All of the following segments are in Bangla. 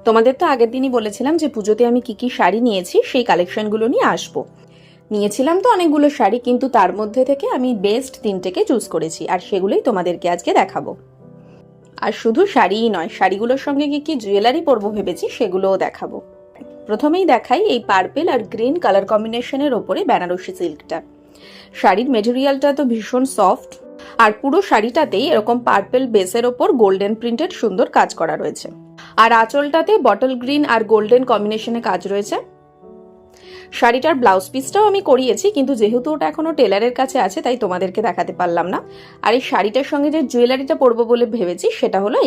তোমাদের তো আগের দিনই বলেছিলাম যে পুজোতে আমি কি কি শাড়ি নিয়েছি সেই কালেকশনগুলো নিয়ে আসবো। নিয়েছিলাম তো অনেকগুলো শাড়ি, কিন্তু তার মধ্যে থেকে আমি বেস্ট 3টেকে চুজ করেছি, আর সেগুলোই তোমাদেরকে আজকে দেখাবো। আর শুধু শাড়িই নয়, শাড়িগুলোর সঙ্গে কি কি জুয়েলারি পরবো ভেবেছি সেগুলোও দেখাবো। প্রথমেই দেখাই এই পার্পেল আর গ্রিন কালার কম্বিনেশনের ওপরে বেনারসি সিল্কটা। শাড়ির মেটেরিয়ালটা তো ভীষণ সফট, আর পুরো শাড়িটাতেই এরকম পার্পেল বেসের ওপর গোল্ডেন প্রিন্টেড সুন্দর কাজ করা রয়েছে। আর আঁচলটাতে বটল গ্রিন আর গোল্ডেন কম্বিনেশনে কাজ রয়েছে। শাড়িটার ব্লাউজ পিসটাও আমি করিয়েছি, কিন্তু যেহেতু ওটা এখনো টেলারের কাছে আছে তাই তোমাদেরকে দেখাতে পারলাম না। আর এই শাড়িটার সঙ্গে যে জুয়েলারিটা পরবো বলে ভেবেছি সেটা হলো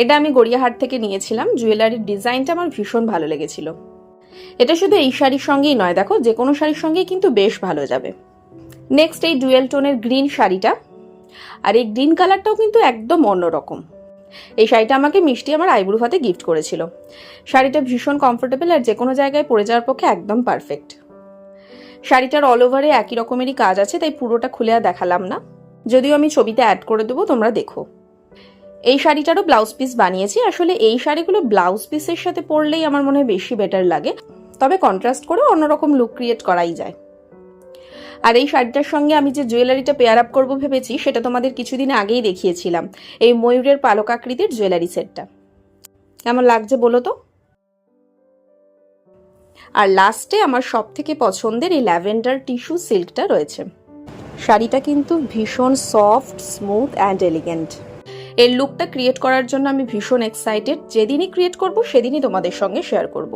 এটা আমি গড়িয়াহাট থেকে নিয়েছিলাম। জুয়েলারির ডিজাইনটা আমার ভীষণ ভালো লেগেছিল। এটা শুধু এই শাড়ির সঙ্গেই নয়, দেখো যে কোনো শাড়ির সঙ্গেই কিন্তু বেশ ভালো যাবে। নেক্সট এই ডুয়েল টোনের গ্রিন শাড়িটা, আর এই গ্রিন কালারটাও কিন্তু একদম অন্যরকম। এই শাড়িটা আমাকে মিষ্টি আমার আইবুড়ো ভাতে গিফট করেছিল। শাড়িটা ভীষণ কমফোর্টেবল আর যে কোনো জায়গায় পরে যাওয়ার পক্ষে একদম পারফেক্ট। শাড়িটার অল ওভারে একই রকমেরই কাজ আছে, তাই পুরোটা খুলে আর দেখালাম না, যদিও আমি ছবিতে অ্যাড করে দেবো, তোমরা দেখো। এই শাড়িটারও ব্লাউজ পিস বানিয়েছি। আসলে এই শাড়িগুলো ব্লাউজ পিসের সাথে পরলেই আমার মনে হয় বেশি বেটার লাগে, তবে কন্ট্রাস্ট করে অন্যরকম লুক ক্রিয়েট করাই যায়। আর এই শাড়িটার সঙ্গে আমি যে জুয়েলারিটা পেয়ার আপ করবো ভেবেছি সেটা তোমাদের কিছুদিন আগেই দেখিয়েছিলাম, এই ময়ূরের পালক আকৃতির জুয়েলারি সেটটা। কেমন লাগছে বলো তো। আর লাস্টে আমার সব থেকে পছন্দের এই ল্যাভেন্ডার টিস্যু সিল্কটা রয়েছে। শাড়িটা কিন্তু ভীষণ সফট, স্মুথ অ্যান্ড এলিগেন্ট। এর লুকটা ক্রিয়েট করার জন্য আমি ভীষণ এক্সাইটেড। যেদিনই ক্রিয়েট করব সেদিনই তোমাদের সঙ্গে শেয়ার করব।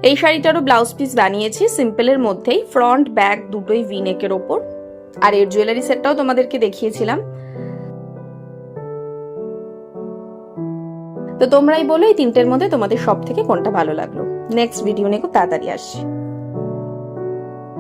এই শাড়িটারও ব্লাউজ পিস বানিয়েছি সিম্পলের মধ্যেই, ফ্রন্ট ব্যাক দুটোই ভি নেকের ওপর। আর এর জুয়েলারি সেটটাও তোমাদেরকে দেখিয়েছিলাম। তো তোমরাই বলো এই 3টের মধ্যে তোমাদের সব থেকে কোনটা ভালো লাগলো। নেক্সট ভিডিও নিয়ে খুব তাড়াতাড়ি আসছি।